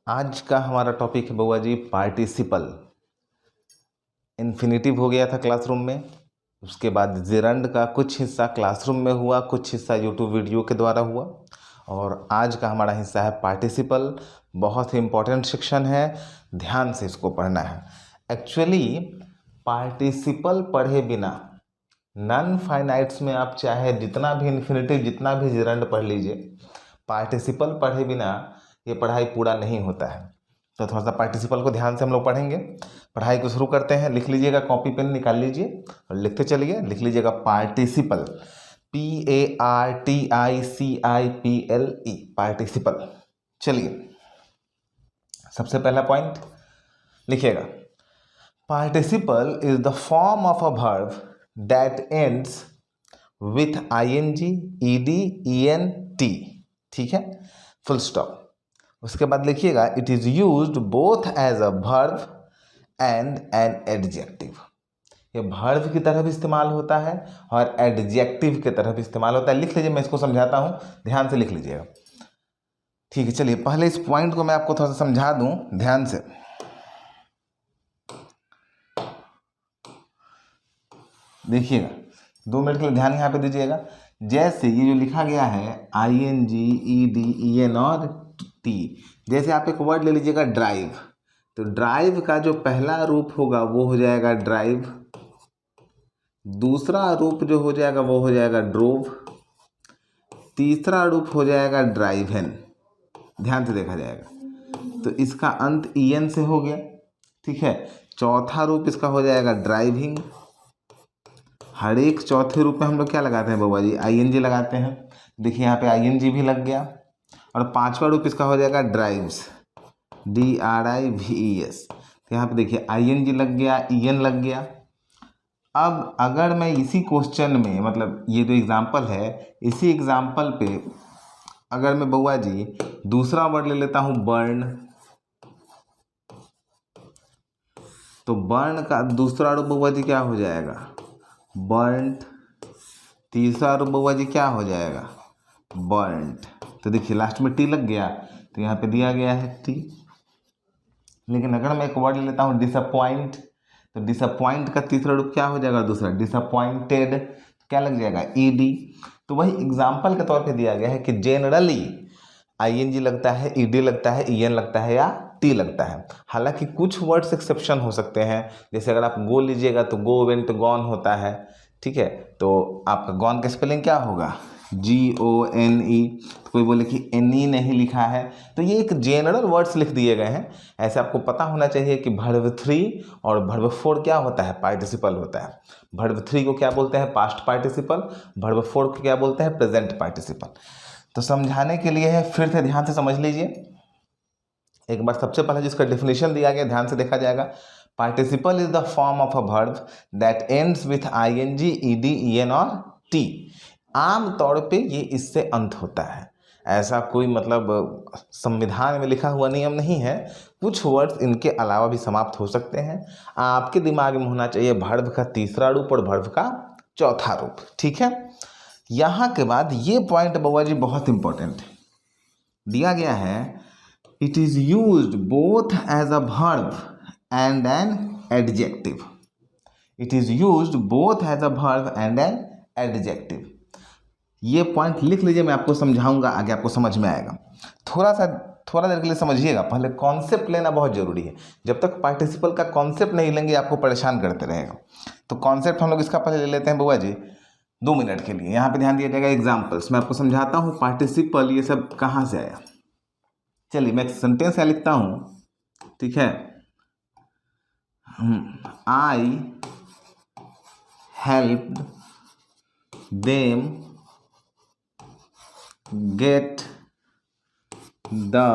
आज का हमारा टॉपिक है बउआ जी पार्टिसिपल। इन्फिनिटिव हो गया था क्लासरूम में, उसके बाद जेरंड का कुछ हिस्सा क्लासरूम में हुआ, कुछ हिस्सा यूट्यूब वीडियो के द्वारा हुआ, और आज का हमारा हिस्सा है पार्टिसिपल। बहुत ही इम्पोर्टेंट सेक्शन है, ध्यान से इसको पढ़ना है। एक्चुअली पार्टिसिपल पढ़े बिना नॉन फाइनाइट्स में आप चाहे जितना भी इन्फिनिटिव जितना भी जेरंड पढ़ लीजिए, पार्टिसिपल पढ़े बिना ये पढ़ाई पूरा नहीं होता है। तो थोड़ा सा पार्टिसिपल को ध्यान से हम लोग पढ़ेंगे। पढ़ाई को शुरू करते हैं। लिख लीजिएगा, कॉपी पेन निकाल लीजिए और लिखते चलिए। लिख लीजिएगा पार्टिसिपल, PARTICIPLE, पार्टिसिपल। चलिए, सबसे पहला पॉइंट लिखिएगा, participle is the form of a verb that ends with ING, ED, ENT। ठीक है, फुल स्टॉप। उसके बाद लिखिएगा, it is used both as a verb and an adjective. ये वर्ब की तरह भी इस्तेमाल होता है और एडजेक्टिव की तरह भी इस्तेमाल होता है। लिख लीजिए, मैं इसको समझाता हूँ, ध्यान से लिख लीजिएगा। ठीक है, चलिए पहले इस पॉइंट को मैं आपको थोड़ा सा समझा दूं, ध्यान से। देखिएगा, 2 मिनट के लिए ध्यान यहाँ पे दीजिएगा। जैसे ये जो लिखा गया है ING, ED, EN और T, जैसे आप एक वर्ड ले लीजिएगा ड्राइव, तो ड्राइव का जो पहला रूप होगा वो हो जाएगा ड्राइव, दूसरा रूप जो हो जाएगा वो हो जाएगा ड्रोव, तीसरा रूप हो जाएगा ड्राइवन। ध्यान से देखा जाएगा तो इसका अंत EN से हो गया। ठीक है, चौथा रूप इसका हो जाएगा ड्राइविंग। हर एक चौथे रूप में हम लोग क्या लगाते हैं बउआ जी? ING लगाते हैं। देखिए यहाँ पे ING भी लग गया। और पांचवा रूप इसका हो जाएगा ड्राइव्स, DRIVES। तो यहाँ पे देखिए ING लग गया, EN लग गया। अब अगर मैं इसी क्वेश्चन में, मतलब ये जो एग्जाम्पल है, इसी एग्जाम्पल पे अगर मैं बउआ जी दूसरा वर्ड ले लेता हूँ बर्न, तो बर्न का दूसरा रूप बउआ जी क्या हो जाएगा? बर्न्ट। तीसरा रूप बउआ जी क्या हो जाएगा? बर्न्ट। तो देखिए लास्ट में T लग गया, तो यहाँ पे दिया गया है T। लेकिन अगर मैं एक वर्ड ले लेता हूँ डिसअपॉइंट, तो डिसअपॉइंट का तीसरा रूप क्या हो जाएगा? दूसरा डिसअपॉइंटेड, क्या लग जाएगा? ED। तो वही एग्जाम्पल के तौर पे दिया गया है कि जेनरली ING लगता है, ED लगता है, EN लगता है या T लगता है। हालांकि कुछ वर्ड्स एक्सेप्शन हो सकते हैं, जैसे अगर आप गो लीजिएगा तो गो, वेंट, गॉन होता है। ठीक है, तो आपका गॉन का स्पेलिंग क्या होगा? GONE। तो कोई बोले कि NE नहीं लिखा है, तो ये एक जनरल वर्ड्स लिख दिए गए हैं। ऐसे आपको पता होना चाहिए कि वर्ब 3 और वर्ब 4 क्या होता है? पार्टिसिपल होता है। वर्ब 3 को क्या बोलते हैं? Past participle. वर्ब 4 को क्या बोलते हैं? Present participle. तो समझाने के लिए है, फिर से ध्यान से समझ लीजिए एक बार। सबसे पहले जिसका डेफिनेशन दिया गया, ध्यान से देखा जाएगा, participle is the form of a verb that ends with ING, ED, EN और T। आम तौर पे ये इससे अंत होता है। ऐसा कोई मतलब संविधान में लिखा हुआ नियम नहीं है, कुछ वर्ड्स इनके अलावा भी समाप्त हो सकते हैं। आपके दिमाग में होना चाहिए वर्ब का तीसरा रूप और वर्ब का चौथा रूप। ठीक है, यहाँ के बाद ये पॉइंट बउआ जी बहुत इंपॉर्टेंट दिया गया है, it is used both as a verb and an adjective. It is used both as a verb and an adjective. ये पॉइंट लिख लीजिए, मैं आपको समझाऊंगा, आगे आपको समझ में आएगा। थोड़ा देर के लिए समझिएगा, पहले कॉन्सेप्ट लेना बहुत जरूरी है। जब तक पार्टिसिपल का कॉन्सेप्ट नहीं लेंगे आपको परेशान करते रहेगा। तो कॉन्सेप्ट हम लोग इसका पहले ले लेते हैं बउआ जी 2 मिनट के लिए। यहाँ पे ध्यान दिया जाएगा, एग्जाम्पल्स मैं आपको समझाता हूँ पार्टिसिपल ये सब कहाँ से आया। चलिए मैं एक सेंटेंस यहाँ लिखता हूँ। ठीक है, I helped them get the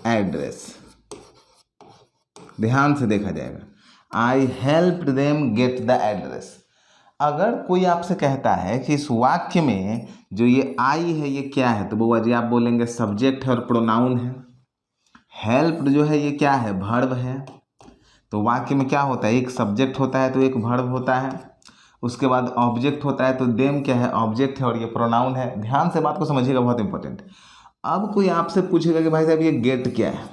address। ध्यान से देखा जाएगा, I helped them get the address। अगर कोई आपसे कहता है कि इस वाक्य में जो ये I है ये क्या है, तो बउआ जी आप बोलेंगे सब्जेक्ट है और प्रोनाउन है। हेल्प्ड जो है ये क्या है? वर्ब है। तो वाक्य में क्या होता है? एक सब्जेक्ट होता है तो एक वर्ब होता है, उसके बाद ऑब्जेक्ट होता है, तो देम क्या है? ऑब्जेक्ट है और ये प्रोनाउन है। ध्यान से बात को समझिएगा, बहुत इंपॉर्टेंट। अब कोई आपसे पूछेगा कि भाई साहब ये गेट क्या है,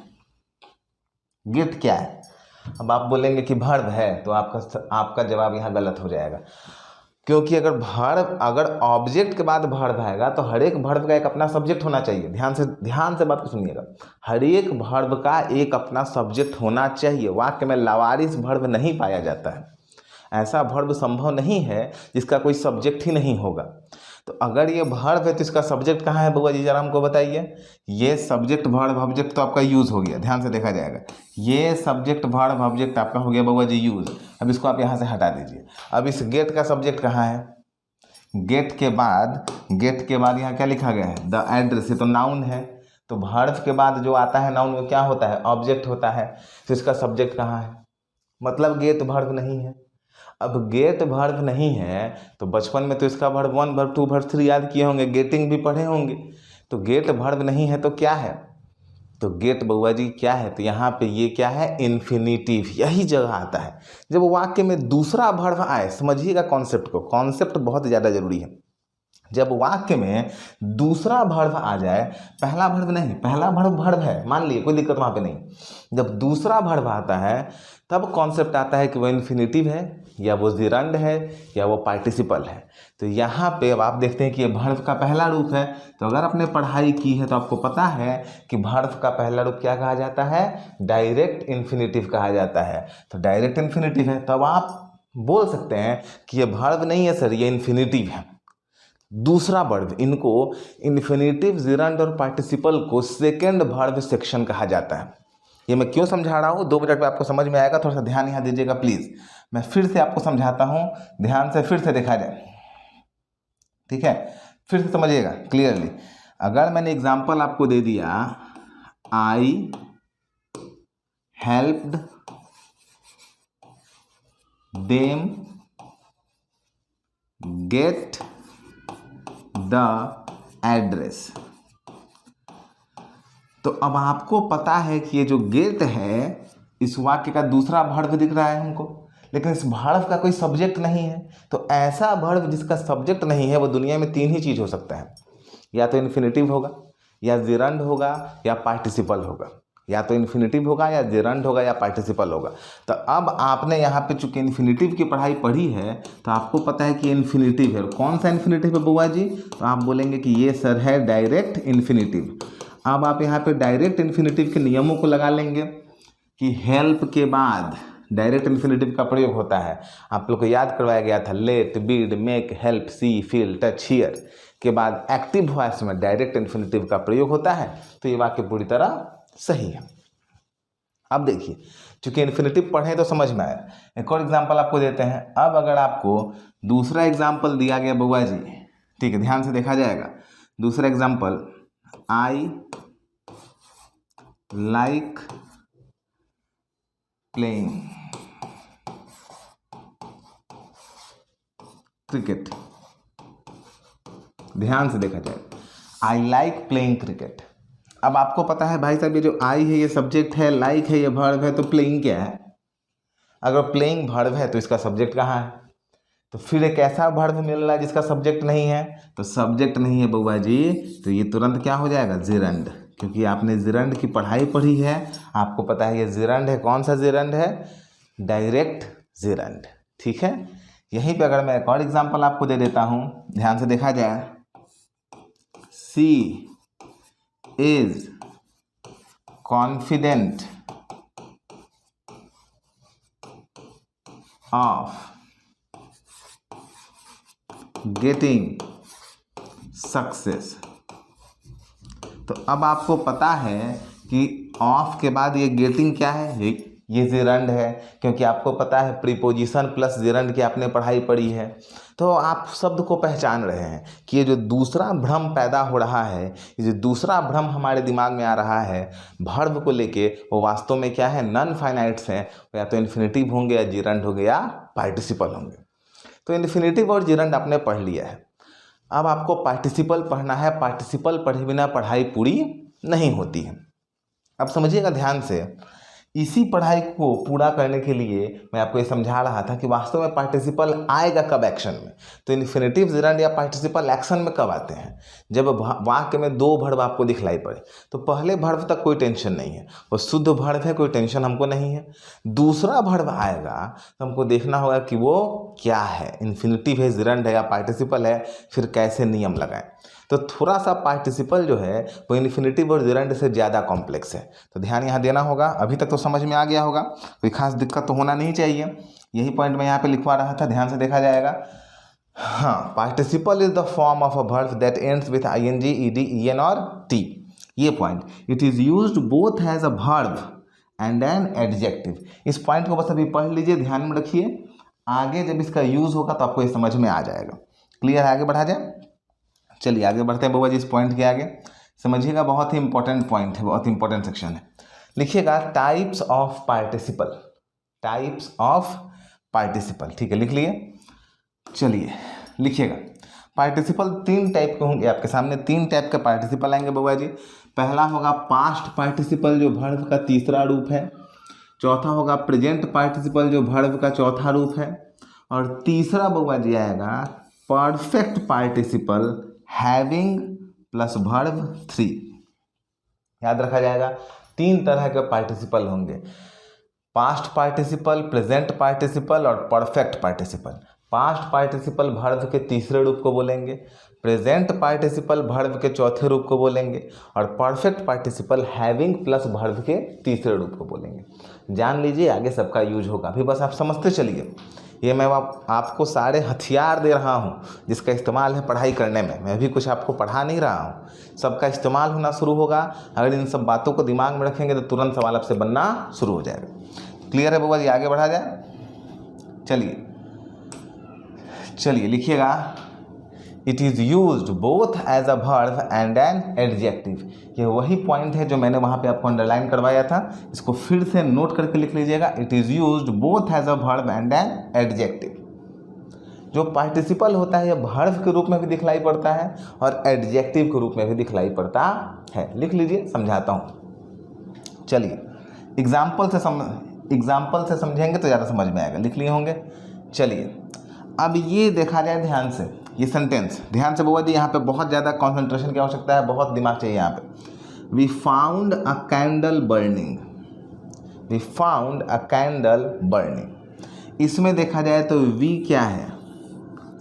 गेट क्या है? अब आप बोलेंगे कि वर्ब है, तो आपका जवाब यहाँ गलत हो जाएगा, क्योंकि अगर ऑब्जेक्ट के बाद वर्ब आएगा तो हर एक वर्ब का एक अपना सब्जेक्ट होना चाहिए। ध्यान से बात को सुनिएगा, हर एक वर्ब का एक अपना सब्जेक्ट होना चाहिए। वाक्य में लावारिस वर्ब नहीं पाया जाता है, ऐसा वर्ब संभव नहीं है जिसका कोई सब्जेक्ट ही नहीं होगा। तो अगर ये वर्ब है तो इसका सब्जेक्ट कहाँ है बउआ जी, जरा हमको बताइए। ये सब्जेक्ट वर्ब ऑब्जेक्ट तो आपका यूज़ हो गया, ध्यान से देखा जाएगा। ये सब्जेक्ट वर्ब ऑब्जेक्ट आपका हो गया बउआ जी यूज़। अब इसको आप यहाँ से हटा दीजिए। अब इस गेट का सब्जेक्ट कहाँ है? गेट के बाद यहाँ क्या लिखा गया है? The address. ये तो नाउन है, तो वर्ब के बाद जो आता है नाउन वो क्या होता है? ऑब्जेक्ट होता है। तो इसका सब्जेक्ट कहाँ है? मतलब गेट वर्ब नहीं है। अब गेट वर्ब नहीं है तो बचपन में तो इसका वर्ब 1 वर्ब 2 वर्ब 3 याद किए होंगे, गेटिंग भी पढ़े होंगे। तो गेट वर्ब नहीं है तो क्या है? तो गेट बउआ जी क्या है? तो यहाँ पे ये क्या है? इन्फिनिटिव। यही जगह आता है जब वाक्य में दूसरा वर्ब आए। समझिएगा कॉन्सेप्ट को, कॉन्सेप्ट बहुत ज़्यादा जरूरी है। जब वाक्य में दूसरा वर्ब आ जाए, पहला वर्ब नहीं, पहला वर्ब है मान लिए, कोई दिक्कत वहाँ पे नहीं। जब दूसरा वर्ब आता है तब कॉन्सेप्ट आता है कि वो इन्फिनिटिव है या वो जिरंड है या वो पार्टिसिपल है। तो यहाँ पे अब आप देखते हैं कि ये वर्ब का पहला रूप है। तो अगर आपने पढ़ाई की है तो आपको पता है कि वर्ब का पहला रूप क्या कहा जाता है? डायरेक्ट इन्फिनिटिव कहा जाता है। तो डायरेक्ट इन्फिनिटिव है, तब आप बोल सकते हैं कि ये वर्ब नहीं है सर, ये इन्फिनिटिव है। दूसरा वर्ब, इनको इन्फिनिटिव, जिरंड और पार्टिसिपल को सेकेंड वर्ब सेक्शन कहा जाता है। ये मैं क्यों समझा रहा हूँ 2 मिनट में आपको समझ में आएगा, थोड़ा सा ध्यान यहाँ दीजिएगा प्लीज। मैं फिर से आपको समझाता हूँ, ध्यान से फिर से देखा जाए, ठीक है? फिर से समझिएगा क्लियरली। अगर मैंने एग्जाम्पल आपको दे दिया, आई helped them get the address, तो अब आपको पता है कि ये जो गेट है इस वाक्य का दूसरा वर्ब दिख रहा है हमको, लेकिन इस वर्ब का कोई सब्जेक्ट नहीं है। तो ऐसा वर्ब जिसका सब्जेक्ट नहीं है वो दुनिया में 3 ही चीज़ हो सकता है, या तो इन्फिनिटिव होगा, या जिरंड होगा, या पार्टिसिपल होगा। या तो इन्फिनिटिव होगा, या जिरंड होगा, या पार्टिसिपल होगा। तो अब आपने यहाँ पे चूंकि इन्फिनिटिव की पढ़ाई पढ़ी है तो आपको पता है कि इन्फिनिटिव है। कौन सा इन्फिनिटिव है बुआ जी? तो आप बोलेंगे कि ये सर है डायरेक्ट इन्फिनिटिव। अब आप यहाँ पे डायरेक्ट इन्फिनिटिव के नियमों को लगा लेंगे कि हेल्प के बाद डायरेक्ट इन्फिनिटिव का प्रयोग होता है। आप लोग को याद करवाया गया था, let, bid, make, help, see, feel, touch, hear के बाद एक्टिव वॉइस में डायरेक्ट इन्फिनिटिव का प्रयोग होता है। तो ये वाक्य पूरी तरह सही है। अब देखिए, चूंकि इन्फिनिटिव पढ़े तो समझ में आया। एक और एग्जाम्पल आपको देते हैं। अब अगर आपको दूसरा एग्जाम्पल दिया गया बुआ जी, ठीक है, ध्यान से देखा जाएगा। दूसरा example, I like playing cricket. ध्यान से देखा जाए, आई लाइक प्लेइंग क्रिकेट। अब आपको पता है भाई साहब, ये जो आई है ये सब्जेक्ट है, लाइक है ये वर्ब है, तो प्लेइंग क्या है? अगर प्लेइंग वर्ब है तो इसका सब्जेक्ट कहाँ है? तो फिर एक ऐसा वर्ब मिल रहा है जिसका सब्जेक्ट नहीं है। तो सब्जेक्ट नहीं है बउआ जी, तो ये तुरंत क्या हो जाएगा? जिरंड। क्योंकि आपने जिरंड की पढ़ाई पढ़ी है, आपको पता है ये जिरंड है। कौन सा जिरंड है? डायरेक्ट जिरंड, ठीक है। यहीं पे अगर मैं एक और एग्जांपल आपको दे देता हूं, ध्यान से देखा जाए, she is confident of getting success. तो अब आपको पता है कि ऑफ के बाद ये गेटिंग क्या है? ये जिरंड है, क्योंकि आपको पता है प्रीपोजिशन प्लस जिरंड की आपने पढ़ाई पढ़ी है। तो आप शब्द को पहचान रहे हैं कि ये जो दूसरा भ्रम पैदा हो रहा है, ये जो दूसरा भ्रम हमारे दिमाग में आ रहा है वर्ब को लेके, वो वास्तव में क्या है? नॉन फाइनाइट्स हैं। या तो इन्फिनिटिव होंगे, या जिरंड होंगे, या पार्टिसिपल होंगे। तो इन्फिनिटिव और जिरंड आपने पढ़ लिया है। अब आपको पार्टिसिपल पढ़ना है। पार्टिसिपल पढ़े बिना पढ़ाई पूरी नहीं होती है। अब समझिएगा ध्यान से इसी पढ़ाई को पूरा करने के लिए मैं आपको ये समझा रहा था कि वास्तव में पार्टिसिपल आएगा कब एक्शन में। तो इन्फिनेटिव जिरंड या पार्टिसिपल एक्शन में कब आते हैं, जब वाक्य में दो वर्ब आपको दिखलाई पड़े। तो पहले वर्ब तक कोई टेंशन नहीं है, वो शुद्ध वर्ब है, कोई टेंशन हमको नहीं है। दूसरा वर्ब आएगा तो हमको देखना होगा कि वो क्या है, इन्फिनेटिव है, जिरंड है या पार्टिसिपल है, फिर कैसे नियम लगाएं। तो थोड़ा सा पार्टिसिपल जो है वो इन्फिनेटिव और जिरंड से ज़्यादा कॉम्प्लेक्स है, तो ध्यान यहाँ देना होगा। अभी तक तो समझ में आ गया होगा, कोई खास दिक्कत तो होना नहीं चाहिए। यही पॉइंट मैं यहाँ पे लिखवा रहा था, ध्यान से देखा जाएगा। हाँ, participle is the form of a verb that ends with ing, ed, en और t। ये point, it is used both as a verb and an adjective. इस पॉइंट को बस अभी पढ़ लीजिए, ध्यान में रखिए, आगे जब इसका यूज़ होगा तो आपको ये समझ में आ जाएगा। क्लियर है? आगे बढ़ा जाए, चलिए आगे बढ़ते हैं बाबा जी। इस पॉइंट के आगे समझिएगा, बहुत ही इंपॉर्टेंट पॉइंट है, बहुत इंपॉर्टेंट सेक्शन है। लिखिएगा types of participle, types of participle. ठीक है, लिख लिए। चलिए लिखिएगा, पार्टिसिपल तीन टाइप के होंगे आपके सामने, तीन टाइप के पार्टिसिपल आएंगे बाबा जी। पहला होगा पास्ट पार्टिसिपल जो वर्ब का तीसरा रूप है, चौथा होगा प्रेजेंट पार्टिसिपल जो वर्ब का चौथा रूप है, और तीसरा बाबा जी आएगा perfect participle having plus verb 3। याद रखा जाएगा, तीन तरह के पार्टिसिपल होंगे, पास्ट पार्टिसिपल, प्रेजेंट पार्टिसिपल और perfect participle. Past participle verb के तीसरे रूप को बोलेंगे, प्रेजेंट पार्टिसिपल वर्ब के चौथे रूप को बोलेंगे, और perfect participle having plus verb के तीसरे रूप को बोलेंगे। जान लीजिए, आगे सबका यूज होगा, अभी बस आप समझते चलिए। ये मैं आपको सारे हथियार दे रहा हूँ जिसका इस्तेमाल है पढ़ाई करने में। मैं भी कुछ आपको पढ़ा नहीं रहा हूँ, सबका इस्तेमाल होना शुरू होगा। अगर इन सब बातों को दिमाग में रखेंगे तो तुरंत सवाल आपसे बनना शुरू हो जाएगा। क्लियर है बाबा जी? आगे बढ़ा जाए, चलिए चलिए लिखिएगा, it is used both as a verb and an adjective. ये वही पॉइंट है जो मैंने वहाँ पे आपको अंडरलाइन करवाया था, इसको फिर से नोट करके लिख लीजिएगा। It is used both as a verb and an adjective. जो पार्टिसिपल होता है यह वर्ब के रूप में भी दिखलाई पड़ता है और एडजेक्टिव के रूप में भी दिखलाई पड़ता है। लिख लीजिए, समझाता हूँ। चलिए एग्जाम्पल से समझेंगे तो ज़्यादा समझ में आएगा। लिख लिए होंगे। चलिए अब ये देखा जाए ध्यान से, ये सेंटेंस ध्यान से बाबा जी, यहाँ पे बहुत ज़्यादा कंसंट्रेशन की आवश्यकता है, बहुत दिमाग चाहिए यहाँ पे। We found a candle burning, we found a candle burning. इसमें देखा जाए तो वी क्या है,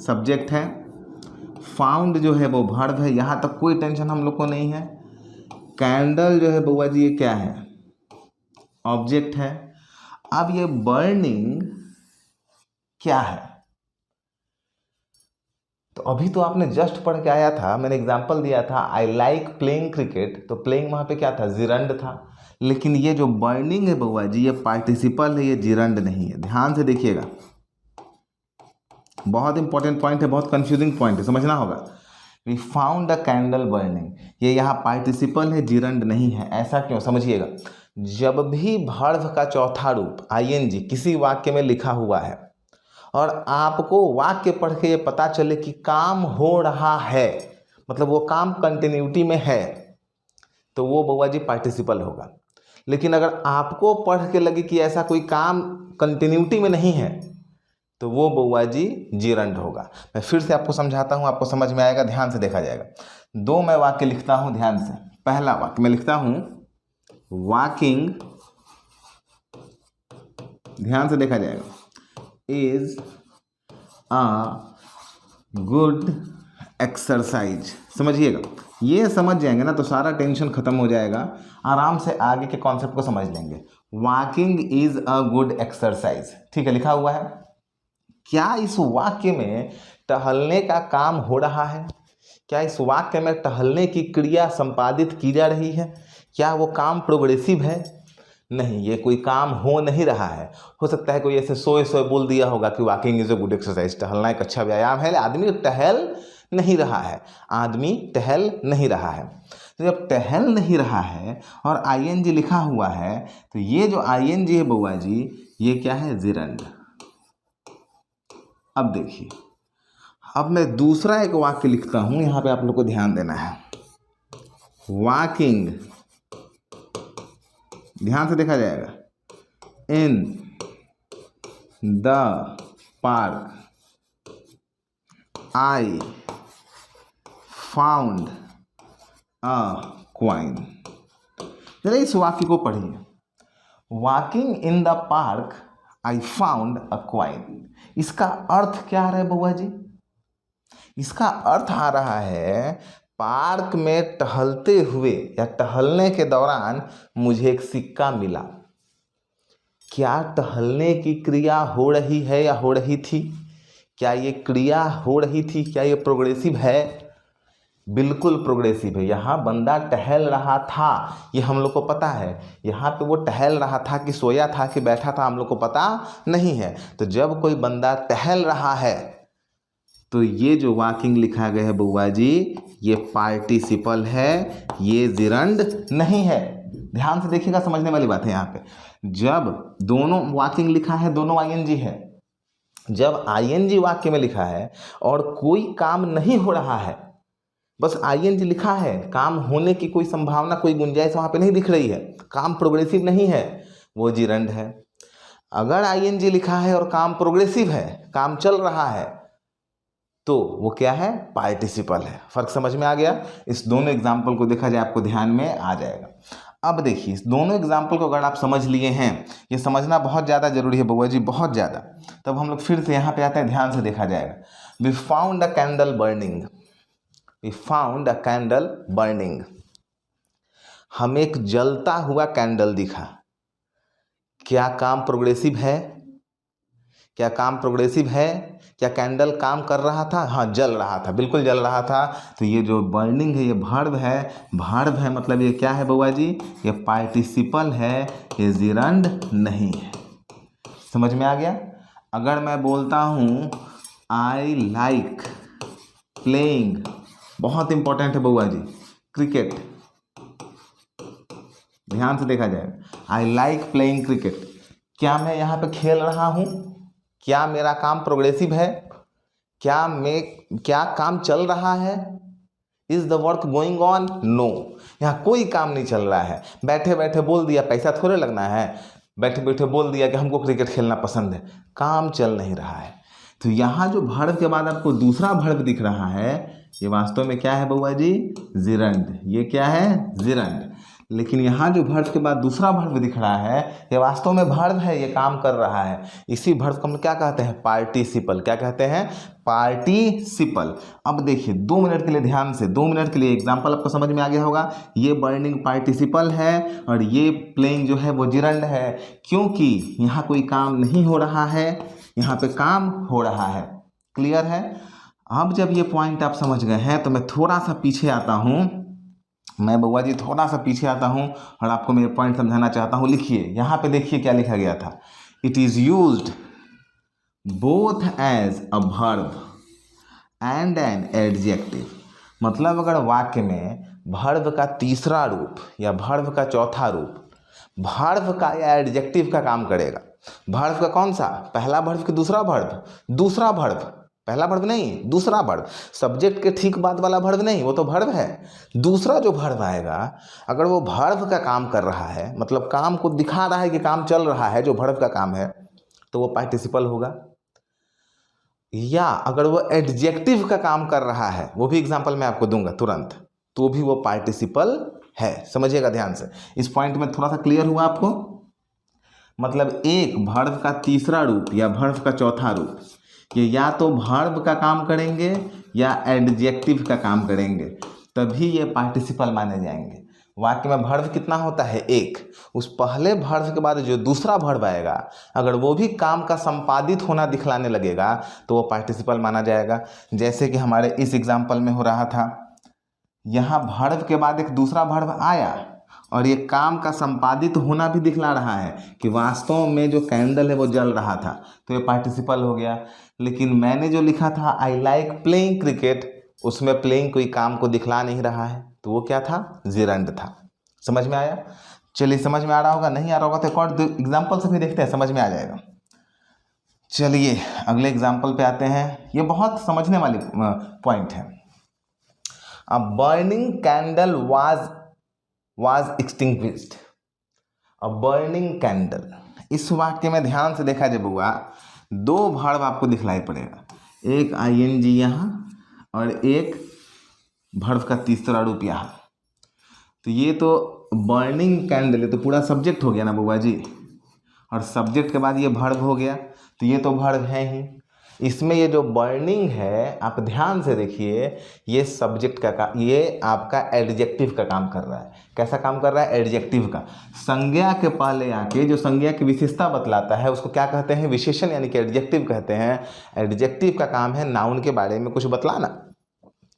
सब्जेक्ट है, फाउंड जो है वो वर्ब है, यहाँ तक कोई टेंशन हम लोग को नहीं है। कैंडल जो है बाबा जी ये क्या है, ऑब्जेक्ट है। अब ये बर्निंग क्या है, तो अभी तो आपने जस्ट पढ़ के आया था, मैंने एग्जांपल दिया था आई लाइक प्लेइंग क्रिकेट, तो प्लेइंग वहाँ पे क्या था, जिरंड था। लेकिन ये जो बर्निंग है बउआ जी ये पार्टिसिपल है, ये जिरंड नहीं है। ध्यान से देखिएगा, बहुत इंपॉर्टेंट पॉइंट है, बहुत कंफ्यूजिंग पॉइंट है, समझना होगा। We found a candle burning, ये यहाँ पार्टिसिपल है, जिरंड नहीं है। ऐसा क्यों, समझिएगा। जब भी वर्ब का चौथा रूप आईएनजी किसी वाक्य में लिखा हुआ है और आपको वाक्य पढ़ के ये पता चले कि काम हो रहा है, मतलब वो काम कंटिन्यूटी में है, तो वो बउआ जी पार्टिसिपल होगा। लेकिन अगर आपको पढ़ के लगे कि ऐसा कोई काम कंटिन्यूटी में नहीं है, तो वो बउआ जी जिरंड होगा। मैं फिर से आपको समझाता हूँ, आपको समझ में आएगा, ध्यान से देखा जाएगा। दो मैं वाक्य लिखता हूँ, ध्यान से। पहला वाक्य मैं लिखता हूँ वॉकिंग, ध्यान से देखा जाएगा, इज अ गुड एक्सरसाइज। समझिएगा, ये समझ जाएंगे ना तो सारा टेंशन खत्म हो जाएगा, आराम से आगे के कॉन्सेप्ट को समझ लेंगे। Walking is a good exercise, ठीक है, लिखा हुआ है। क्या इस वाक्य में टहलने का काम हो रहा है? क्या इस वाक्य में टहलने की क्रिया संपादित की जा रही है? क्या वो काम प्रोग्रेसिव है? नहीं, ये कोई काम हो नहीं रहा है। हो सकता है कोई ऐसे सोए बोल दिया होगा कि walking is a good exercise, टहलना एक अच्छा व्यायाम है। आदमी टहल नहीं रहा है, आदमी टहल नहीं रहा है। तो जब टहल नहीं रहा है और आईएनजी लिखा हुआ है, तो ये जो आईएनजी है बउआ जी ये क्या है, जिरंड। अब देखिए, अब मैं दूसरा एक वाक्य लिखता हूं, यहां पे आप लोग को ध्यान देना है। वॉकिंग, ध्यान से देखा जाएगा, in the park I found a coin. जरा इस वाक्य को पढ़िए। Walking in the park I found a coin. इसका अर्थ क्या आ रहा है बउआ जी? इसका अर्थ आ रहा है पार्क में टहलते हुए या टहलने के दौरान मुझे एक सिक्का मिला। क्या टहलने की क्रिया हो रही है या हो रही थी? क्या ये क्रिया हो रही थी? क्या ये प्रोग्रेसिव है? बिल्कुल प्रोग्रेसिव है। यहाँ बंदा टहल रहा था, ये हम लोग को पता है। यहाँ पे वो टहल रहा था कि सोया था कि बैठा था, हम लोग को पता नहीं है। तो जब कोई बंदा टहल रहा है तो ये जो वॉकिंग लिखा गया है बउआ जी, ये पार्टिसिपल है, ये जिरंड नहीं है। ध्यान से देखिएगा, समझने वाली बात है यहाँ पे। जब दोनों वॉकिंग लिखा है, दोनों आईएनजी है। जब आईएनजी वाक्य में लिखा है और कोई काम नहीं हो रहा है, बस आईएनजी लिखा है, काम होने की कोई संभावना, कोई गुंजाइश वहाँ पे नहीं दिख रही है, काम प्रोग्रेसिव नहीं है, वो जिरंड है। अगर आईएनजी लिखा है और काम प्रोग्रेसिव है, काम चल रहा है, तो वो क्या है? पार्टिसिपल है। फर्क समझ में आ गया? इस दोनों एग्जाम्पल को देखा जाए आपको ध्यान में आ जाएगा। अब देखिए, इस दोनों एग्जाम्पल को अगर आप समझ लिए हैं, ये समझना बहुत ज़्यादा जरूरी है बउआ जी, बहुत ज़्यादा। तब हम लोग फिर से यहाँ पे आते हैं, ध्यान से देखा जाएगा। We found a candle burning. We found a candle burning. हमें एक जलता हुआ कैंडल दिखा। क्या काम प्रोग्रेसिव है? क्या काम प्रोग्रेसिव है? क्या कैंडल काम कर रहा था? हाँ, जल रहा था, बिल्कुल जल रहा था। तो ये जो बर्निंग है, ये वर्ब है। वर्ब है मतलब ये क्या है बउआ जी? ये पार्टिसिपल है, ये जिरंड नहीं है। समझ में आ गया? अगर मैं बोलता हूँ आई लाइक प्लेइंग, बहुत इंपॉर्टेंट है बउआ जी, क्रिकेट। ध्यान से देखा जाए, आई लाइक प्लेइंग क्रिकेट। क्या मैं यहाँ पे खेल रहा हूँ? क्या मेरा काम प्रोग्रेसिव है? क्या काम चल रहा है? Is the work going on? No, यहाँ कोई काम नहीं चल रहा है। बैठे बैठे बोल दिया, पैसा थोड़े लगना है। बैठे बैठे बोल दिया कि हमको क्रिकेट खेलना पसंद है, काम चल नहीं रहा है। तो यहाँ जो वर्ब के बाद आपको दूसरा वर्ब दिख रहा है, ये वास्तव में क्या है बउआ जी? जिरंड। ये क्या है? जिरंड। लेकिन यहाँ जो वर्ब के बाद दूसरा वर्ब दिख रहा है, ये वास्तव में वर्ब है, ये काम कर रहा है। इसी वर्ब को हम क्या कहते हैं? पार्टिसिपल। क्या कहते हैं? पार्टिसिपल। अब देखिए 2 मिनट के लिए ध्यान से, 2 मिनट के लिए एग्जाम्पल आपको समझ में आ गया होगा। ये बर्निंग पार्टिसिपल है और ये प्लेइंग जो है वो जिरंड है, क्योंकि यहाँ कोई काम नहीं हो रहा है, यहाँ पे काम हो रहा है। क्लियर है? अब जब ये पॉइंट आप समझ गए हैं तो मैं थोड़ा सा पीछे आता हूँ। मैं बउआ जी थोड़ा सा पीछे आता हूँ और आपको मेरे पॉइंट समझाना चाहता हूँ। लिखिए, यहाँ पे देखिए क्या लिखा गया था। It is used both as a verb and an adjective. मतलब अगर वाक्य में वर्ब का तीसरा रूप या वर्ब का चौथा रूप वर्ब का या एडजेक्टिव का काम करेगा। वर्ब का कौन सा? पहला वर्ब कि दूसरा वर्ब? दूसरा वर्ब। पहला वर्ब नहीं, दूसरा वर्ब। सब्जेक्ट के ठीक बाद वाला वर्ब नहीं, वो तो वर्ब है। दूसरा जो वर्ब आएगा, अगर वो वर्ब का काम कर रहा है, मतलब काम को दिखा रहा है कि काम चल रहा है, जो वर्ब का काम है, तो वो पार्टिसिपल होगा। या अगर वो एडजेक्टिव का काम कर रहा है, वो भी एग्जांपल मैं आपको दूंगा तुरंत, तो भी वो पार्टिसिपल है। समझिएगा ध्यान से। इस पॉइंट में थोड़ा सा क्लियर हुआ आपको? मतलब एक वर्ब का तीसरा रूप या वर्ब का चौथा रूप, ये या तो वर्ब का काम करेंगे या एडजेक्टिव का काम करेंगे, तभी ये पार्टिसिपल माने जाएंगे। वाक्य में वर्ब कितना होता है? एक। उस पहले वर्ब के बाद जो दूसरा वर्ब आएगा, अगर वो भी काम का संपादित होना दिखलाने लगेगा, तो वो पार्टिसिपल माना जाएगा। जैसे कि हमारे इस एग्जाम्पल में हो रहा था, यहाँ वर्ब के बाद एक दूसरा वर्ब आया और ये काम का संपादित होना भी दिखला रहा है कि वास्तव में जो कैंडल है वो जल रहा था, तो ये पार्टिसिपल हो गया। लेकिन मैंने जो लिखा था आई लाइक प्लेइंग क्रिकेट, उसमें प्लेइंग कोई काम को दिखला नहीं रहा है, तो वो क्या था? जिरंड था। समझ में आया? चलिए, समझ में आ रहा होगा, नहीं आ रहा होगा तो एक और एग्जाम्पल से भी देखते हैं, समझ में आ जाएगा। चलिए अगले एग्जाम्पल पे आते हैं। ये बहुत समझने वाली पॉइंट है। A burning candle was extinguished. A burning candle, इस वाक्य में ध्यान से देखा जाए बुआ, दो वर्ब आपको दिखलाई पड़ेगा, एक ING यहाँ और एक वर्ब का तीसरा रूप यहाँ। तो ये तो बर्निंग कैंडल, ये तो पूरा सब्जेक्ट हो गया ना बुआ जी, और सब्जेक्ट के बाद ये वर्ब हो गया, तो ये तो वर्ब है ही। इसमें ये जो बर्निंग है, आप ध्यान से देखिए, ये सब्जेक्ट का ये आपका एडजेक्टिव का काम कर रहा है। कैसा काम कर रहा है? एडजेक्टिव का। संज्ञा के पहले आके जो संज्ञा की विशेषता बतलाता है उसको क्या कहते हैं? विशेषण, यानी कि एडजेक्टिव कहते हैं। एडजेक्टिव का काम है नाउन के बारे में कुछ बतलाना।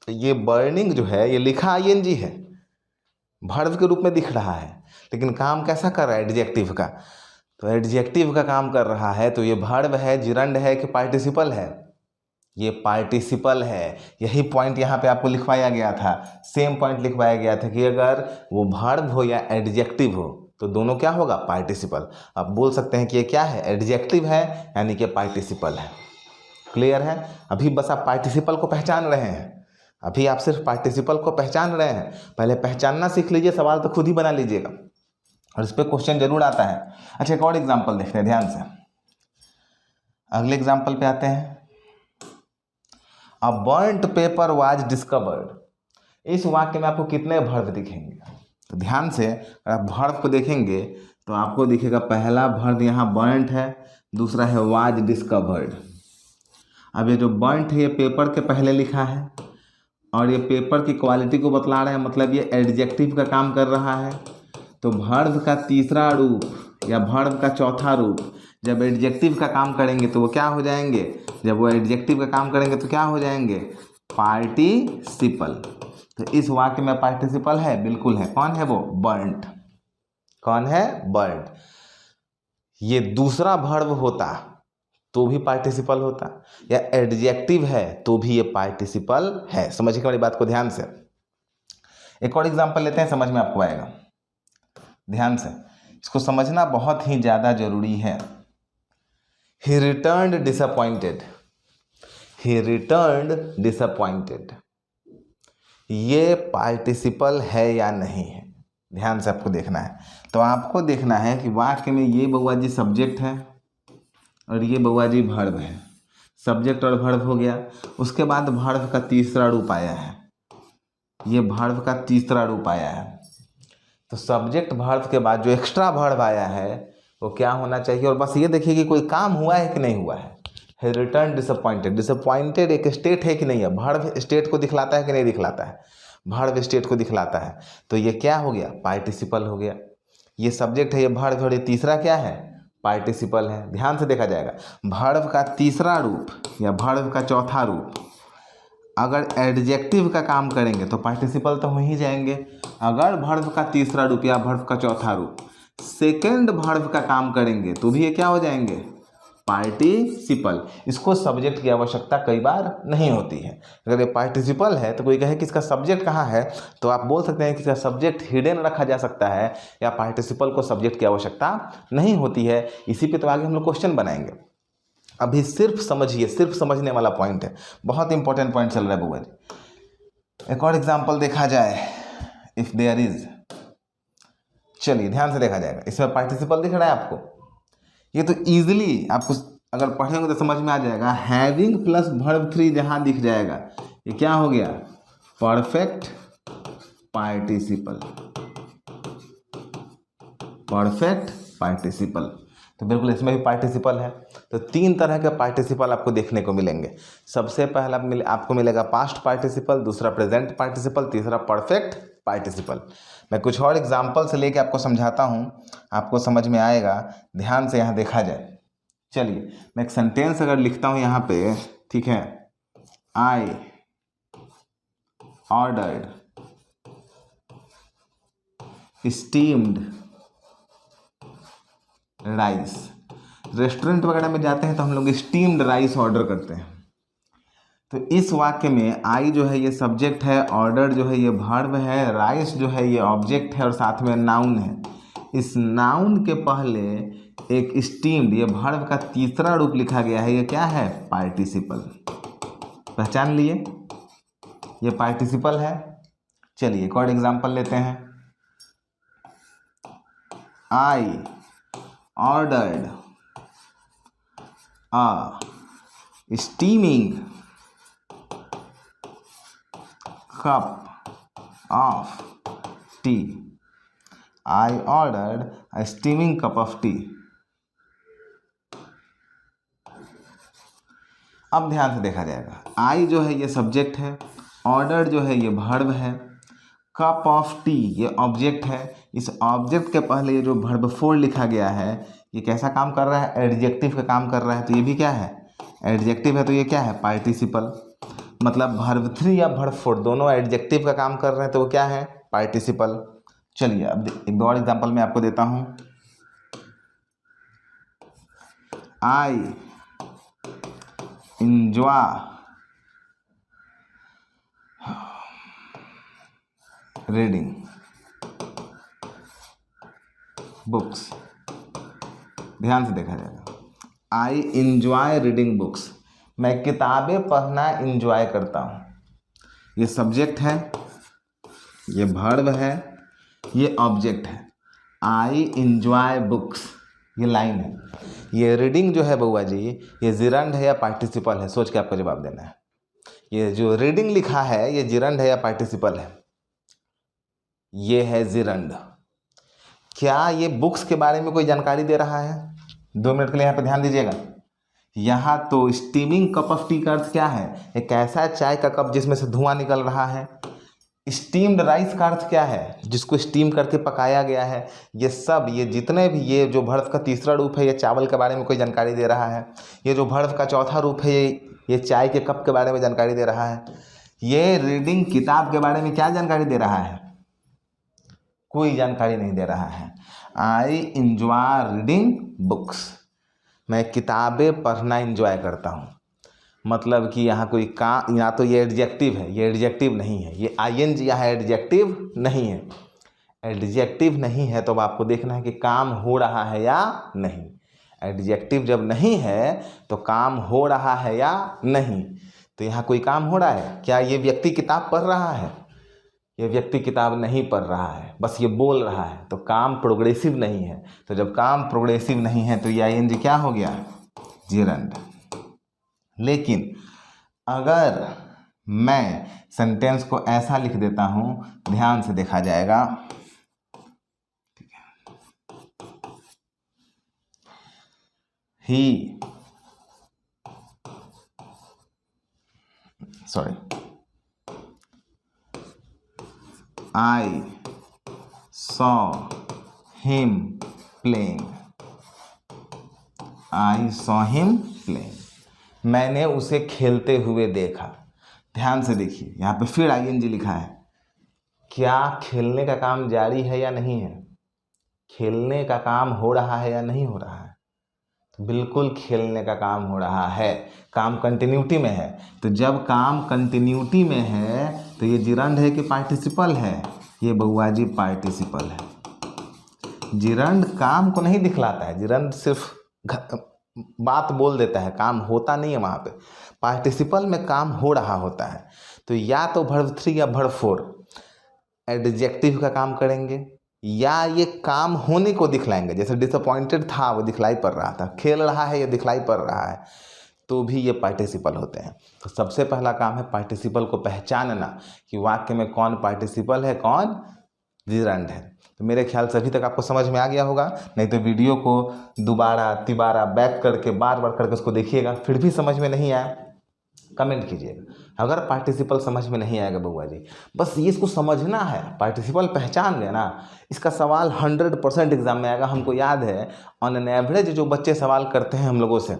तो ये बर्निंग जो है ये लिखा ING है, वर्ब के रूप में दिख रहा है, लेकिन काम कैसा कर रहा है? एडजेक्टिव का। तो एडजेक्टिव का काम कर रहा है, तो ये वर्ब है, जिरंड है कि पार्टिसिपल है? ये पार्टिसिपल है। यही पॉइंट यहाँ पे आपको लिखवाया गया था, सेम पॉइंट लिखवाया गया था कि अगर वो वर्ब हो या एडजेक्टिव हो तो दोनों क्या होगा? पार्टिसिपल। आप बोल सकते हैं कि ये क्या है? एडजेक्टिव है, यानी कि पार्टिसिपल है। क्लियर है? अभी बस आप पार्टिसिपल को पहचान रहे हैं, अभी आप सिर्फ पार्टिसिपल को पहचान रहे हैं। पहले पहचानना सीख लीजिए, सवाल तो खुद ही बना लीजिएगा, और इस पर क्वेश्चन जरूर आता है। अच्छा, एक और एग्जाम्पल देखते हैं ध्यान से। अगले एग्जाम्पल पे आते हैं। अ बर्न्ट पेपर वाज डिस्कवर्ड। इस वाक्य में आपको कितने वर्ब दिखेंगे? तो ध्यान से आप वर्ब को देखेंगे तो आपको दिखेगा, पहला वर्ब यहाँ बर्न्ट है, दूसरा है वाज डिस्कवर्ड। अब ये जो बर्न्ट है ये पेपर के पहले लिखा है, और ये पेपर की क्वालिटी को बतला रहा है, मतलब ये एडजेक्टिव का काम कर रहा है। तो वर्ब का तीसरा रूप या वर्ब का चौथा रूप जब एडजेक्टिव का काम करेंगे तो वो क्या हो जाएंगे? जब वो एडजेक्टिव का काम करेंगे तो क्या हो जाएंगे? पार्टिसिपल। तो इस वाक्य में पार्टिसिपल है? बिल्कुल है। कौन है वो? बर्न्ट। कौन है? बर्न्ट। ये दूसरा वर्ब होता तो भी पार्टिसिपल होता, या एडजेक्टिव है तो भी ये पार्टिसिपल है। समझिए मेरी बात को ध्यान से। एक और एग्जांपल लेते हैं, समझ में आपको आएगा। ध्यान से इसको समझना बहुत ही ज़्यादा जरूरी है। He returned disappointed. He returned disappointed. ये पार्टिसिपल है या नहीं है? ध्यान से आपको देखना है। तो आपको देखना है कि वाक्य में ये बउआ जी सब्जेक्ट है और ये बउआ जी वर्ब है। सब्जेक्ट और वर्ब हो गया, उसके बाद वर्ब का तीसरा रूप आया है, ये वर्ब का तीसरा रूप आया है। तो सब्जेक्ट वर्ब के बाद जो एक्स्ट्रा वर्ब आया है वो क्या होना चाहिए? और बस ये देखिए कि कोई काम हुआ है कि नहीं हुआ है। He returned disappointed. डिसअपॉइंटेड एक स्टेट है कि नहीं है? वर्ब स्टेट को दिखलाता है कि नहीं दिखलाता है? वर्ब स्टेट को दिखलाता है। तो ये क्या हो गया? पार्टिसिपल हो गया। ये सब्जेक्ट है, ये वर्ब, और ये तीसरा क्या है? पार्टिसिपल है। ध्यान से देखा जाएगा, वर्ब का तीसरा रूप या वर्ब का चौथा रूप अगर एडजेक्टिव का काम करेंगे तो पार्टिसिपल तो हो ही जाएंगे। अगर वर्ब का तीसरा रूप या वर्ब का चौथा रूप सेकेंड वर्ब का काम करेंगे तो भी ये क्या हो जाएंगे? पार्टिसिपल। इसको सब्जेक्ट की आवश्यकता कई बार नहीं होती है। अगर ये पार्टिसिपल है तो कोई कहे कि इसका सब्जेक्ट कहाँ है, तो आप बोल सकते हैं कि इसका सब्जेक्ट हिडन रखा जा सकता है, या पार्टिसिपल को सब्जेक्ट की आवश्यकता नहीं होती है। इसी पे तो आगे हम लोग क्वेश्चन बनाएंगे। अभी सिर्फ समझिए, सिर्फ समझने वाला पॉइंट है, बहुत इंपॉर्टेंट पॉइंट चल रहा है बुआ जी। एक और एग्जाम्पल देखा जाए, इफ देयर इज। चलिए ध्यान से देखा जाएगा, इसमें पार्टिसिपल दिख रहा है आपको? ये तो इजीली आपको अगर पढ़ेंगे तो समझ में आ जाएगा। हैविंग प्लस वर्ब 3 जहां दिख जाएगा ये क्या हो गया? Perfect participle. Perfect participle. तो बिल्कुल इसमें भी पार्टिसिपल है। तो 3 तरह के पार्टिसिपल आपको देखने को मिलेंगे। सबसे पहला आपको मिलेगा पास्ट पार्टिसिपल, दूसरा प्रेजेंट पार्टिसिपल, तीसरा परफेक्ट पार्टिसिपल। मैं कुछ और एग्जाम्पल से लेके आपको समझाता हूँ, आपको समझ में आएगा। ध्यान से यहाँ देखा जाए। चलिए मैं एक सेंटेंस अगर लिखता हूँ यहाँ पे, ठीक है। I ordered steamed rice. Restaurant वगैरह में जाते हैं तो हम लोग स्टीम्ड राइस ऑर्डर करते हैं। तो इस वाक्य में आई जो है ये सब्जेक्ट है, ऑर्डर जो है ये वर्ब है, राइस जो है ये ऑब्जेक्ट है और साथ में नाउन है। इस नाउन के पहले एक स्टीम्ड, ये वर्ब का तीसरा रूप लिखा गया है, ये क्या है? पार्टिसिपल। पहचान लिए? ये पार्टिसिपल है। चलिए एक और एग्जांपल लेते हैं। आई ordered a steaming cup of tea. I ordered a steaming cup of tea. अब ध्यान से देखा जाएगा, आई जो है ये सब्जेक्ट है, ऑर्डर जो है ये वर्ब है, कप ऑफ टी ये ऑब्जेक्ट है। इस ऑब्जेक्ट के पहले ये जो वर्ब फोर लिखा गया है ये कैसा काम कर रहा है? एडजेक्टिव का काम कर रहा है। तो ये भी क्या है? एडजेक्टिव है। तो ये क्या है? पार्टिसिपल। मतलब वर्ब थ्री या वर्ब फोर दोनों एडजेक्टिव का काम कर रहे हैं, तो वो क्या है? पार्टिसिपल। चलिए अब एक दो और एग्जाम्पल मैं आपको देता हूँ। आई enjoy reading books। ध्यान से देखा जाएगा, आई इंजॉय रीडिंग बुक्स, मैं किताबें पढ़ना इंजॉय करता हूँ। ये सब्जेक्ट है, ये वर्ब है, ये ऑब्जेक्ट है। आई इंजॉय बुक्स ये लाइन है। ये रीडिंग जो है बउआ जी ये जिरंड है या पार्टिसिपल है? सोच के आपको जवाब देना है। ये जो रीडिंग लिखा है ये जिरंड है या पार्टिसिपल है? ये है जिरंड। क्या ये बुक्स के बारे में कोई जानकारी दे रहा है? 2 मिनट के लिए यहाँ पे ध्यान दीजिएगा। यहाँ तो स्टीमिंग कप ऑफ टी का अर्थ क्या है? एक ऐसा चाय का कप जिसमें से धुआं निकल रहा है। स्टीम्ड राइस का अर्थ क्या है? जिसको स्टीम करके पकाया गया है। ये सब ये जितने भी ये जो वर्ब का तीसरा रूप है ये चावल के बारे में कोई जानकारी दे रहा है। ये जो वर्ब का चौथा रूप है ये चाय के कप के बारे में जानकारी दे रहा है। ये रीडिंग किताब के बारे में क्या जानकारी दे रहा है? कोई जानकारी नहीं दे रहा है। आई इंजॉय रीडिंग बुक्स, मैं किताबें पढ़ना इंजॉय करता हूँ। मतलब कि यहाँ कोई काम, या तो ये एडजेक्टिव है, ये एडजेक्टिव नहीं है। ये आईएनजी यहाँ एडजेक्टिव नहीं है। एडजेक्टिव नहीं है तो अब आपको देखना है कि काम हो रहा है या नहीं। एडजेक्टिव जब नहीं है तो काम हो रहा है या नहीं। तो यहाँ कोई काम हो रहा है क्या? ये व्यक्ति किताब पढ़ रहा है? ये व्यक्ति किताब नहीं पढ़ रहा है, बस ये बोल रहा है। तो काम प्रोग्रेसिव नहीं है। तो जब काम प्रोग्रेसिव नहीं है तो ये आईएनजी क्या हो गया? जिरंड। लेकिन अगर मैं सेंटेंस को ऐसा लिख देता हूं, ध्यान से देखा जाएगा, I saw him playing। I saw him playing, मैंने उसे खेलते हुए देखा। ध्यान से देखिए, यहाँ पे फिर आईएनजी लिखा है। क्या खेलने का काम जारी है या नहीं है? खेलने का काम हो रहा है या नहीं हो रहा है? तो बिल्कुल खेलने का काम हो रहा है। काम कंटिन्यूटी में है। तो जब काम कंटिन्यूटी में है तो ये जिरंड है कि पार्टिसिपल है? ये बउआ जी पार्टिसिपल है। जिरंड काम को नहीं दिखलाता है। जिरंड सिर्फ बात बोल देता है, काम होता नहीं है वहाँ पे। पार्टिसिपल में काम हो रहा होता है। तो या तो वर्ब थ्री या वर्ब फोर एडजेक्टिव का काम करेंगे, या ये काम होने को दिखलाएंगे। जैसे डिसअपॉइंटेड था वो दिखलाई पड़ रहा था, खेल रहा है ये दिखलाई पड़ रहा है, तो भी ये पार्टिसिपल होते हैं। तो सबसे पहला काम है पार्टिसिपल को पहचानना कि वाक्य में कौन पार्टिसिपल है, कौन जिरंड है। तो मेरे ख्याल से अभी तक आपको समझ में आ गया होगा। नहीं तो वीडियो को दोबारा तिबारा बैक करके बार बार करके उसको देखिएगा, फिर भी समझ में नहीं आया कमेंट कीजिएगा। अगर पार्टिसिपल समझ में नहीं आएगा बउआ जी, बस ये इसको समझना है, पार्टिसिपल पहचान लेना। इसका सवाल 100% एग्जाम में आएगा। हमको याद है ऑन एन एवरेज जो बच्चे सवाल करते हैं हम लोगों से,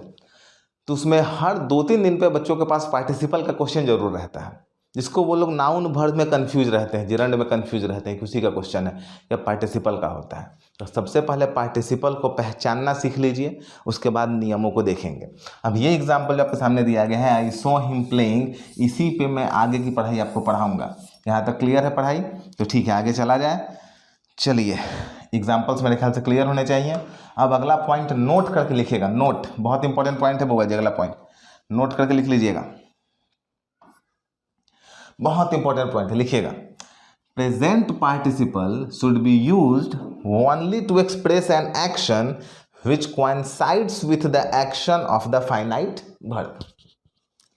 तो उसमें हर 2-3 दिन पे बच्चों के पास पार्टिसिपल का क्वेश्चन जरूर रहता है, जिसको वो लोग नाउन वर्ब में कंफ्यूज रहते हैं, जिरंड में कंफ्यूज रहते हैं कि उसी का क्वेश्चन है या पार्टिसिपल का होता है। तो सबसे पहले पार्टिसिपल को पहचानना सीख लीजिए, उसके बाद नियमों को देखेंगे। अब ये एग्जाम्पल जो आपके सामने दिया गया है, आई सॉ हिम प्लेइंग, इसी पे मैं आगे की पढ़ाई आपको पढ़ाऊँगा। यहाँ तक क्लियर है पढ़ाई? तो ठीक है, आगे चला जाए। चलिए, एग्जाम्पल्स मेरे ख्याल से क्लियर होने चाहिए। अब अगला पॉइंट नोट करके लिखिएगा। नोट बहुत इंपॉर्टेंट पॉइंट है बउआ जी। अगला पॉइंट नोट करके लिख लीजिएगा, बहुत इंपॉर्टेंट पॉइंट है, लिखिएगा। Present participle should be used only to express an action which coincides with the action of the finite verb।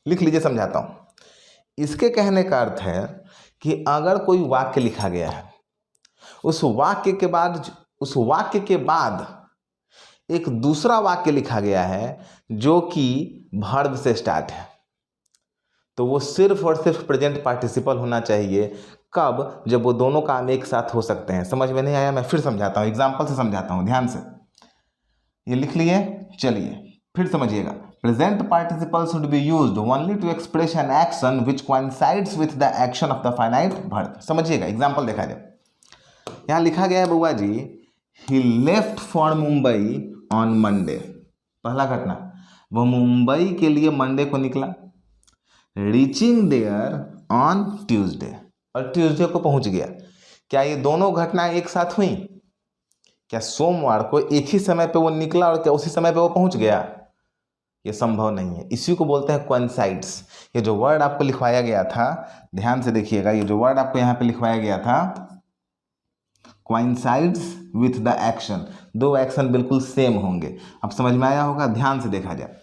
लिख लीजिए, समझाता हूँ। इसके कहने का अर्थ है कि अगर कोई वाक्य लिखा गया है, उस वाक्य के बाद एक दूसरा वाक्य लिखा गया है जो कि वर्ब से स्टार्ट है, तो वो सिर्फ और सिर्फ प्रेजेंट पार्टिसिपल होना चाहिए। कब? जब वो दोनों काम एक साथ हो सकते हैं। समझ में नहीं आया? मैं फिर समझाता हूँ, एग्जाम्पल से समझाता हूँ, ध्यान से। ये लिख लिए, चलिए फिर समझिएगा। Present participle should be used only to express an action which coincides with the action of the finite verb. समझिएगा, एग्जाम्पल देखा जाए। यहाँ लिखा गया है बुआ जी, he left for Mumbai on Monday. पहला घटना, वह मुंबई के लिए मंडे को निकला। रीचिंग देयर ऑन ट्यूसडे, और ट्यूसडे को पहुंच गया। क्या ये दोनों घटनाएं एक साथ हुई? क्या सोमवार को एक ही समय पे वो निकला और क्या उसी समय पे वो पहुंच गया? ये संभव नहीं है। इसी को बोलते हैं कोइंसाइड्स। ये जो वर्ड आपको लिखवाया गया था, ध्यान से देखिएगा, ये जो वर्ड आपको यहाँ पे लिखवाया गया था, कोइंसाइड्स विथ द एक्शन, दो एक्शन बिल्कुल सेम होंगे। अब समझ में आया होगा? ध्यान से देखा जाए,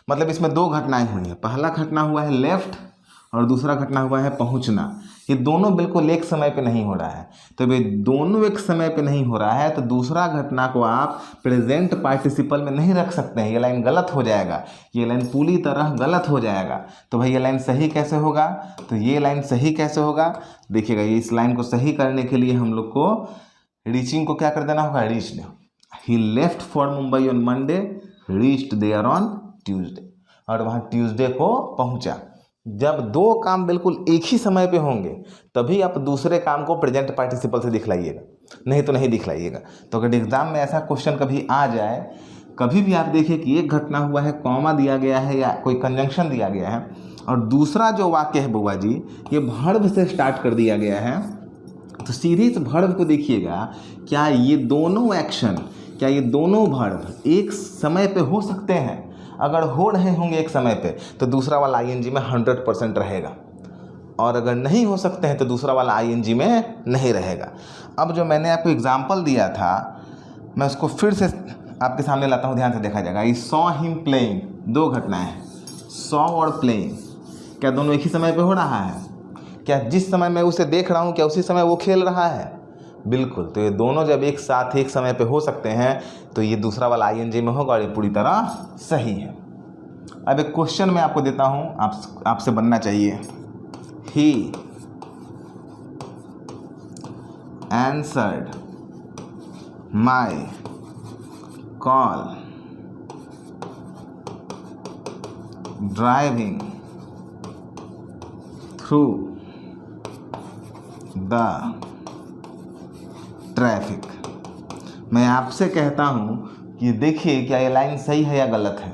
मतलब इसमें दो घटनाएं हुई हैं। पहला घटना हुआ है लेफ्ट और दूसरा घटना हुआ है पहुंचना। ये दोनों बिल्कुल एक समय पे नहीं हो रहा है। तो ये दोनों एक समय पे नहीं हो रहा है तो दूसरा घटना को आप प्रेजेंट पार्टिसिपल में नहीं रख सकते हैं। ये लाइन गलत हो जाएगा, ये लाइन पूरी तरह गलत हो जाएगा। तो भाई ये लाइन सही कैसे होगा? तो ये लाइन सही कैसे होगा? देखिएगा, ये इस लाइन को सही करने के लिए हम लोग को रीचिंग को क्या कर देना होगा? Reached. He left for Mumbai on Monday, reached there on Tuesday, और वहाँ ट्यूसडे को पहुँचा। जब दो काम बिल्कुल एक ही समय पे होंगे तभी आप दूसरे काम को प्रेजेंट पार्टिसिपल से दिखलाइएगा, नहीं तो नहीं दिखलाइएगा। तो अगर एग्जाम में ऐसा क्वेश्चन कभी आ जाए, कभी भी आप देखिए कि एक घटना हुआ है, कॉमा दिया गया है या कोई कंजंक्शन दिया गया है, और दूसरा जो वाक्य है बुआ जी ये वर्ब से स्टार्ट कर दिया गया है, तो सीधे इस वर्ब को देखिएगा, क्या ये दोनों एक्शन, क्या ये दोनों वर्ब एक समय पे हो सकते हैं? अगर हो रहे होंगे एक समय पे तो दूसरा वाला आईएनजी में 100% रहेगा, और अगर नहीं हो सकते हैं तो दूसरा वाला आईएनजी में नहीं रहेगा। अब जो मैंने आपको एग्जांपल दिया था, मैं उसको फिर से आपके सामने लाता हूँ, ध्यान से देखा जाएगा। ई सॉ हिम प्लेइंग, दो घटनाएं हैं, सॉ और प्लेइंग। क्या दोनों एक ही समय पे हो रहा है? क्या जिस समय मैं उसे देख रहा हूँ क्या उसी समय वो खेल रहा है? बिल्कुल। तो ये दोनों जब एक साथ एक समय पे हो सकते हैं तो ये दूसरा वाला आईएनजी में होगा और ये पूरी तरह सही है। अब एक क्वेश्चन मैं आपको देता हूँ, आपसे बनना चाहिए। ही answered my call driving through the traffic. मैं आपसे कहता हूं कि देखिए क्या ये लाइन सही है या गलत है।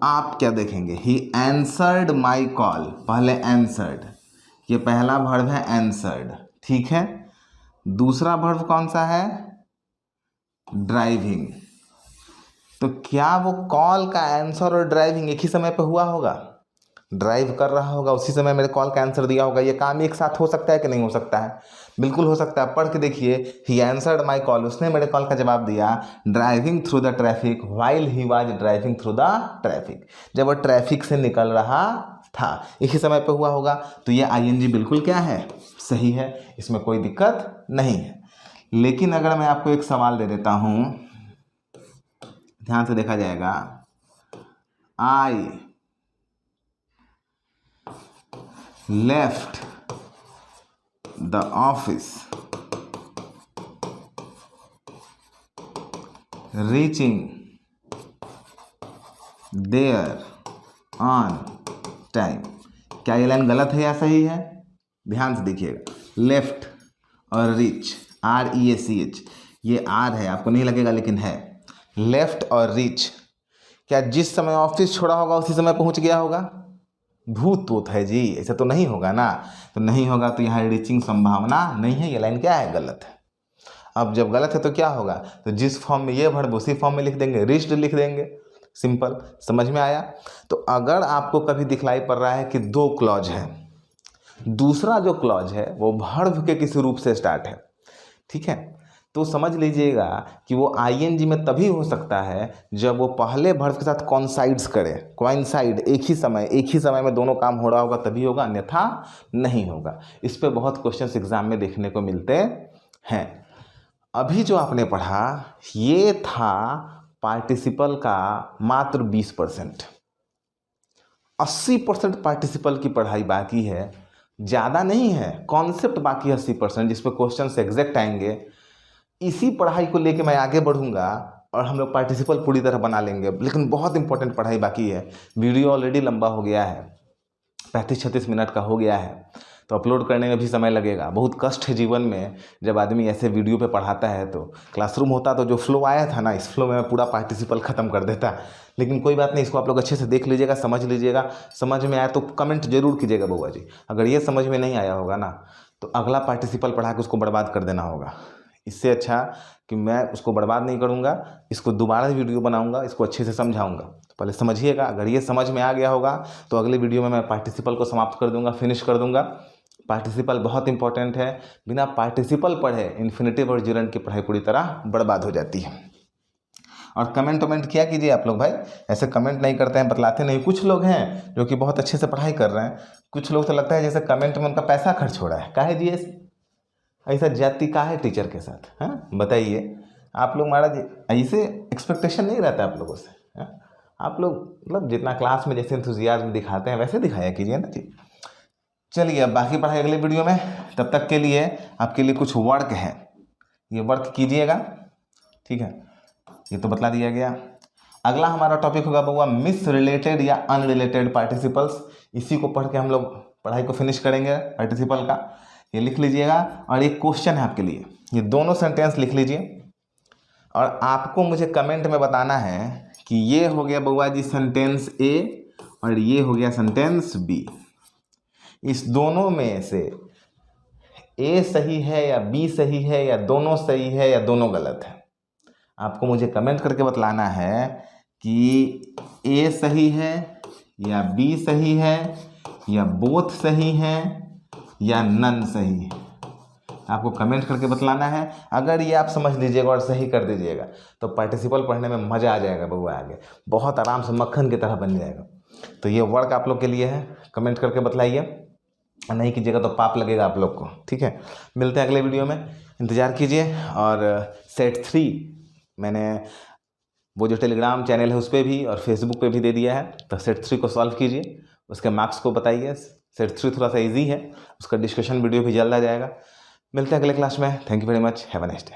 आप क्या देखेंगे? ही एंसर्ड माई कॉल, पहले एंसर्ड, ये पहला वर्ब है एंसर्ड, ठीक है। दूसरा वर्ब कौन सा है? ड्राइविंग। तो क्या वो कॉल का आंसर और ड्राइविंग एक ही समय पे हुआ होगा? ड्राइव कर रहा होगा उसी समय मेरे कॉल का आंसर दिया होगा। ये काम एक साथ हो सकता है कि नहीं हो सकता है? बिल्कुल हो सकता है। पढ़ के देखिए, ही आंसर्ड माई कॉल, उसने मेरे कॉल का जवाब दिया driving through the traffic while he was driving through the traffic, जब वो ट्रैफिक से निकल रहा था, एक ही समय पे हुआ होगा। तो ये आईएनजी बिल्कुल क्या है? सही है, इसमें कोई दिक्कत नहीं है। लेकिन अगर मैं आपको एक सवाल दे देता हूं, ध्यान से देखा जाएगा। I left the office reaching there on time. क्या ये लाइन गलत है या सही है? ध्यान से देखिएगा। लेफ्ट और रीच, REACH, ये आर है, आपको नहीं लगेगा लेकिन है। लेफ्ट और रीच, क्या जिस समय ऑफिस छोड़ा होगा उसी समय पहुंच गया होगा? भूत है जी, ऐसा तो नहीं होगा ना। तो नहीं होगा तो यहाँ रीचिंग संभावना नहीं है, ये लाइन क्या है? गलत है। अब जब गलत है तो क्या होगा? तो जिस फॉर्म में ये वर्ब उसी फॉर्म में लिख देंगे, रीच्ड लिख देंगे। सिंपल, समझ में आया? तो अगर आपको कभी दिखलाई पड़ रहा है कि दो क्लॉज है, दूसरा जो क्लॉज है वो वर्ब के किसी रूप से स्टार्ट है, ठीक है, तो समझ लीजिएगा कि वो आईएनजी में तभी हो सकता है जब वो पहले वर्ब के साथ कॉन्साइड्स करे, कोइंसाइड, एक ही समय में दोनों काम हो रहा होगा तभी होगा, अन्यथा नहीं होगा। इस पे बहुत क्वेश्चंस एग्जाम में देखने को मिलते हैं। अभी जो आपने पढ़ा ये था पार्टिसिपल का मात्र 20%। 80% पार्टिसिपल की पढ़ाई बाकी है, ज़्यादा नहीं है, कॉन्सेप्ट बाकी है 80%, जिस पे क्वेश्चन एग्जैक्ट आएंगे। इसी पढ़ाई को लेके मैं आगे बढ़ूंगा और हम लोग पार्टिसिपल पूरी तरह बना लेंगे, लेकिन बहुत इंपॉर्टेंट पढ़ाई बाकी है। वीडियो ऑलरेडी लंबा हो गया है, 35-36 मिनट का हो गया है, तो अपलोड करने में भी समय लगेगा। बहुत कष्ट है जीवन में जब आदमी ऐसे वीडियो पे पढ़ाता है। तो क्लासरूम होता तो जो फ्लो आया था ना, इस फ्लो में मैं पूरा पार्टिसिपल ख़त्म कर देता, लेकिन कोई बात नहीं। इसको आप लोग अच्छे से देख लीजिएगा, समझ लीजिएगा। समझ में आया तो कमेंट जरूर कीजिएगा बउआ जी। अगर ये समझ में नहीं आया होगा ना तो अगला पार्टिसिपल पढ़ा के उसको बर्बाद कर देना होगा। इससे अच्छा कि मैं उसको बर्बाद नहीं करूँगा, इसको दोबारा वीडियो बनाऊँगा, इसको अच्छे से समझाऊँगा। तो पहले समझिएगा, अगर ये समझ में आ गया होगा तो अगले वीडियो में मैं पार्टिसिपल को समाप्त कर दूँगा, फिनिश कर दूँगा। पार्टिसिपल बहुत इंपॉर्टेंट है, बिना पार्टिसिपल पढ़े इन्फिनेटिव और जिरंड की पढ़ाई पूरी तरह बर्बाद हो जाती है। और कमेंट किया कीजिए आप लोग भाई, ऐसे कमेंट नहीं करते हैं, बतलाते नहीं। कुछ लोग हैं जो कि बहुत अच्छे से पढ़ाई कर रहे हैं, कुछ लोग तो लगता है जैसे कमेंट में उनका पैसा खर्च हो रहा है। काहे जी ऐसा जाति का है टीचर के साथ? हाँ बताइए आप लोग, महाराज ऐसे एक्सपेक्टेशन नहीं रहता आप लोगों से। हाँ? आप लोग मतलब जितना क्लास में जैसे इंथुजियाज्म दिखाते हैं वैसे दिखाया कीजिए ना जी। चलिए अब बाकी पढ़ाई अगले वीडियो में। तब तक के लिए आपके लिए कुछ वर्क है, ये वर्क कीजिएगा, ठीक है। ये तो बतला दिया गया। अगला हमारा टॉपिक होगा बउआ मिस रिलेटेड या अनरिलेटेड पार्टिसिपल्स। इसी को पढ़ के हम लोग पढ़ाई को फिनिश करेंगे पार्टिसिपल का। ये लिख लीजिएगा और एक क्वेश्चन है आपके लिए, ये दोनों सेंटेंस लिख लीजिए और आपको मुझे कमेंट में बताना है कि ये हो गया बउआ जी सेंटेंस ए और ये हो गया सेंटेंस बी। इस दोनों में से ए सही है या बी सही है या दोनों सही है या दोनों गलत है। आपको मुझे कमेंट करके बतलाना है कि ए सही है या बी सही है या बोथ सही है या नन सही है। आपको कमेंट करके बतलाना है। अगर ये आप समझ लीजिएगा और सही कर दीजिएगा तो पार्टिसिपल पढ़ने में मज़ा आ जाएगा बउआ, आगे बहुत आराम से मक्खन की तरह बन जाएगा। तो ये वर्क आप लोग के लिए है, कमेंट करके बतलाइए, नहीं कीजिएगा तो पाप लगेगा आप लोग को, ठीक है। मिलते हैं अगले वीडियो में, इंतज़ार कीजिए। और सेट 3 मैंने वो जो टेलीग्राम चैनल है उस पर भी और फेसबुक पे भी दे दिया है, तो सेट 3 को सॉल्व कीजिए, उसके मार्क्स को बताइए। सेट 3 थोड़ा सा इजी है, उसका डिस्कशन वीडियो भी जल्द आ जाएगा। मिलते हैं अगले क्लास में। Thank you very much, have a nice day.